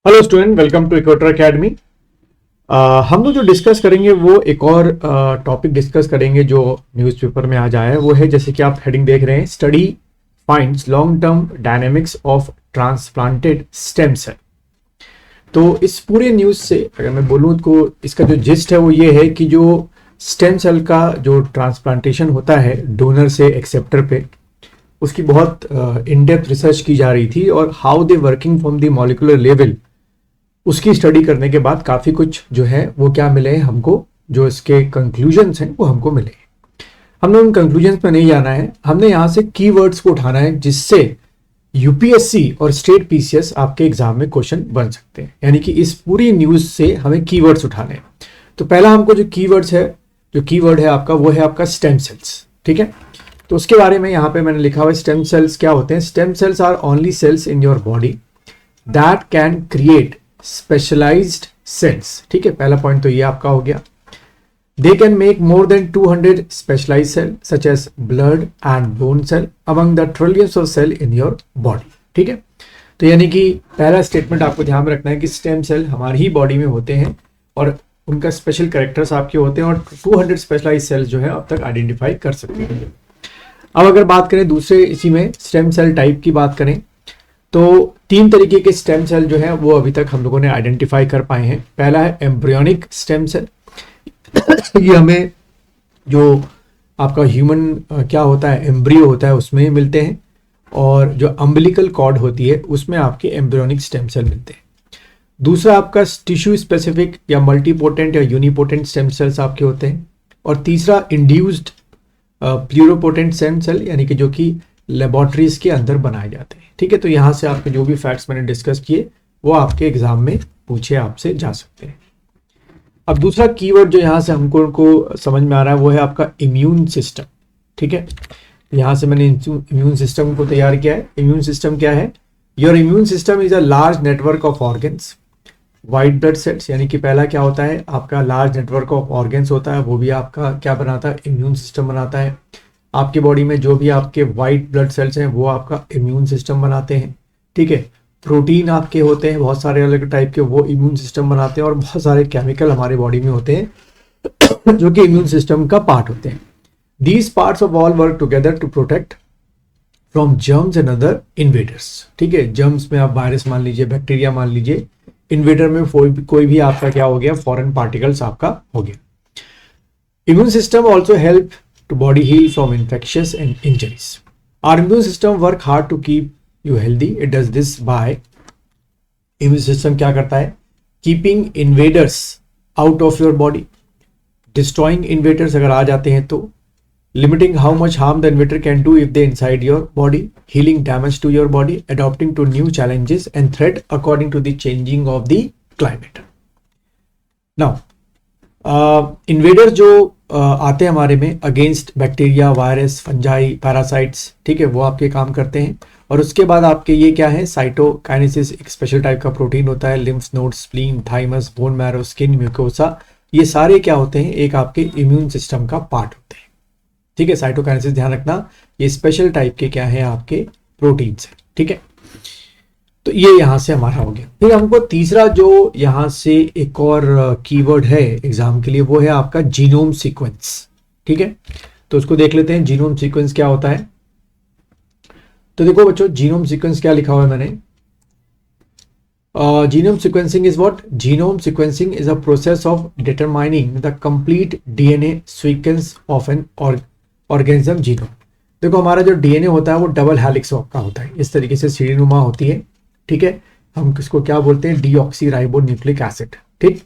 Hello student, welcome to Equator Academy. हम लोग जो डिस्कस करेंगे वो एक और टॉपिक डिस्कस करेंगे जो न्यूज़पेपर में आज आया है। वो है, जैसे कि आप हेडिंग देख रहे हैं, study finds long term dynamics of transplanted stem cell. तो इस पूरे न्यूज़ से अगर मैं बोलूँ तो इसका जो जिस्ट है वो ये है कि जो स्टेम सेल का जो ट्रांसप्लांटेशन होता है डोनर से एक्सेप्टर पे, उसकी बहुत इन डेप्थ रिसर्च की जा रही थी और how they working from the molecular level, उसकी स्टडी करने के बाद काफ़ी कुछ जो है वो क्या मिले हैं हमको, जो इसके कंक्लूजन्स हैं वो हमको मिले। हमने उन कंक्लूजन्स में नहीं जाना है, हमने यहाँ से कीवर्ड्स को उठाना है जिससे यूपीएससी और स्टेट पीसीएस आपके एग्जाम में क्वेश्चन बन सकते हैं। यानी कि इस पूरी न्यूज़ से हमें कीवर्ड्स उठाने हैं। तो पहला हमको जो कीवर्ड्स है, जो कीवर्ड है आपका, वो है आपका स्टेम सेल्स। ठीक है, तो उसके बारे में यहाँ पे मैंने लिखा हुआ है स्टेम सेल्स क्या होते हैं। Stem cells are only cells in your body that can create specialised cells. ठीक है, पहला पॉइंट तो ये आपका हो गया। They can make more than 200 specialised cell such as blood and bone cell among the trillions of cell in your body. ठीक है, तो यानी कि पहला स्टेटमेंट आपको ध्यान में रखना है कि स्टेम सेल हमारी ही बॉडी में होते हैं और उनका स्पेशल कैरेक्टर्स आपके होते हैं और 200 स्पेशलाइज्ड सेल्स जो है अब तक आइडेंटिफाई कर सकते हैं। अब अगर बात करें दूसरे इसी में स्टेम सेल टाइप की बात करें तो 3 तरीके के स्टेम सेल जो है वो अभी तक हम लोगों ने आइडेंटिफाई कर पाए हैं। पहला है एम्ब्रियोनिक स्टेम सेल। ये हमें जो आपका ह्यूमन क्या होता है, एम्ब्रियो होता है, उसमें मिलते हैं, और जो अम्बिलिकल कॉर्ड होती है उसमें आपके एम्ब्रियोनिक स्टेम सेल मिलते हैं। दूसरा आपका टिश्यू स्पेसिफिक या मल्टीपोटेंट या यूनिपोटेंट स्टेम सेल्स आपके होते हैं। और तीसरा इंड्यूस्ड प्लूरोपोटेंट स्टेम सेल, यानी कि जो कि लेबोरेटरीज के अंदर बनाए जाते हैं। ठीक है, तो यहाँ से आपके जो भी फैक्ट्स मैंने डिस्कस किए वो आपके एग्जाम में पूछे आपसे जा सकते हैं। अब दूसरा कीवर्ड जो यहाँ से हमको समझ में आ रहा है वो है आपका इम्यून सिस्टम। ठीक है, यहाँ से मैंने इम्यून सिस्टम को तैयार किया है। इम्यून सिस्टम क्या है? Your immune system is a large network of organs, white blood cells. यानी कि पहला क्या होता है आपका लार्ज नेटवर्क ऑफ ऑर्गन्स होता है, वो भी आपका क्या बनाता है, इम्यून सिस्टम बनाता है। आपकी बॉडी में जो भी आपके वाइट ब्लड सेल्स हैं वो आपका इम्यून सिस्टम बनाते हैं। ठीक है, प्रोटीन आपके होते हैं बहुत सारे अलग टाइप के, वो इम्यून सिस्टम बनाते हैं, और बहुत सारे केमिकल हमारे बॉडी में होते हैं जो कि इम्यून सिस्टम का पार्ट होते हैं। These parts of all work together to protect from germs and other invaders. ठीक है, जर्म्स में आप वायरस मान लीजिए, बैक्टीरिया मान लीजिए, इन्वेडर में कोई भी आपका क्या हो गया, फॉरेन पार्टिकल्स आपका हो गया। Immune system also help to body heal from infectious and injuries. Our immune system work hard to keep you healthy. It does this by, immune system क्या करता है, keeping invaders out of your body, destroying invaders अगर आ जाते हैं तो, limiting how much harm the invader can do if they inside your body, healing damage to your body, adapting to new challenges and threat according to the changing of the climate. Now, invader जो आते हैं हमारे में against bacteria, virus, fungi, parasites, ठीक है, वो आपके काम करते हैं। और उसके बाद आपके ये क्या है, साइटोकाइनेसिस, एक स्पेशल टाइप का प्रोटीन होता है, lymph nodes, spleen, thymus, bone marrow, skin, mucosa, ये सारे क्या होते हैं, एक आपके इम्यून सिस्टम का पार्ट होते हैं। ठीक है, साइटोकाइनेसिस ध्यान रखना, ये स्पेशल टाइप के क्या है आपके प्रोटीन्स हैं। ठीक है, तो ये यहाँ से हमारा हो गया। फिर हमको तीसरा जो यहाँ से एक और कीवर्ड है एग्जाम के लिए, वो है आपका जीनोम सीक्वेंस। ठीक है, तो उसको देख लेते हैं, जीनोम सीक्वेंस क्या होता है। तो देखो बच्चों, जीनोम सीक्वेंस क्या लिखा हुआ है मैंने, genome sequencing is what, genome sequencing is a process of determining the complete DNA sequence of an organism genome. देखो हमारा जो डीएनए होता है वो डबल हेलिक्स का होता है, इस तरीके से सीढ़ीनुमा होती है। ठीक है, हम किसको क्या बोलते हैं, डीऑक्सीराइबोन्यूक्लिक एसिड। ठीक,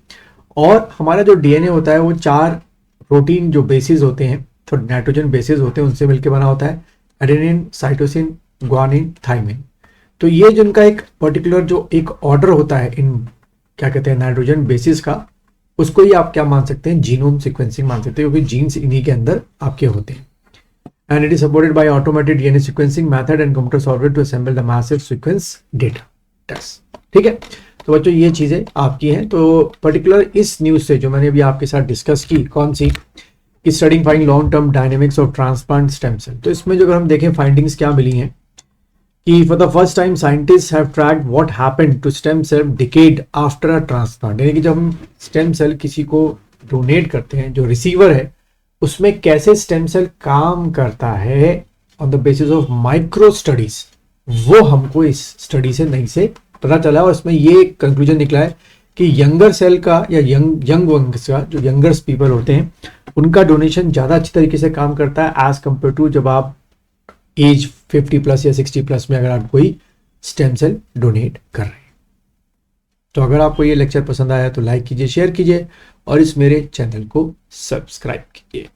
और हमारा जो डीएनए होता है वो 4 प्रोटीन जो बेसिस होते हैं, तो नाइट्रोजन बेसिस होते हैं, उनसे मिलकर बना होता है, एडेनिन, साइटोसिन, ग्वानिन, थाइमिन। तो ये जिनका एक पर्टिकुलर जो एक ऑर्डर होता है इन क्या कहते हैं नाइट्रोजन बेसिस का, उसको ही आप क्या मान सकते हैं, जीनोम सीक्वेंसिंग मान सकते हैं, क्योंकि जीन्स इन्हीं के अंदर आपके होते हैं। And it is supported by automated DNA sequencing method and computer software to assemble the massive sequence data. ठीक है, तो बच्चों ये चीजें आपकी हैं। तो पर्टिकुलर इस न्यूज से जो मैंने अभी आपके साथ डिस्कस की, कौन सी, studying find long term dynamics of transplant stem cell, तो इसमें जो अगर हम देखें फाइंडिंग्स क्या मिली हैं, कि for the first time scientist have tracked what happened to stem cell decade after a transplant, यानी कि जब हम स्टेम सेल किसी को डोनेट करते हैं, जो रिसीवर है उसमें कैसे स्टेम सेल काम करता है on the basis of micro studies, वो हमको इस स्टडी से नहीं से पता चला। और इसमें ये कंक्लूजन निकला है कि यंगर सेल का या यंग वंग्स का, जो यंगर्स पीपल होते हैं, उनका डोनेशन ज़्यादा अच्छी तरीके से काम करता है एज कम्पेयर टू जब आप एज 50 प्लस या 60 प्लस में अगर आप कोई स्टेम सेल डोनेट कर रहे हैं। तो अगर आपको ये लेक्चर पसंद आया तो लाइक कीजिए, शेयर कीजिए और इस मेरे चैनल को सब्सक्राइब कीजिए।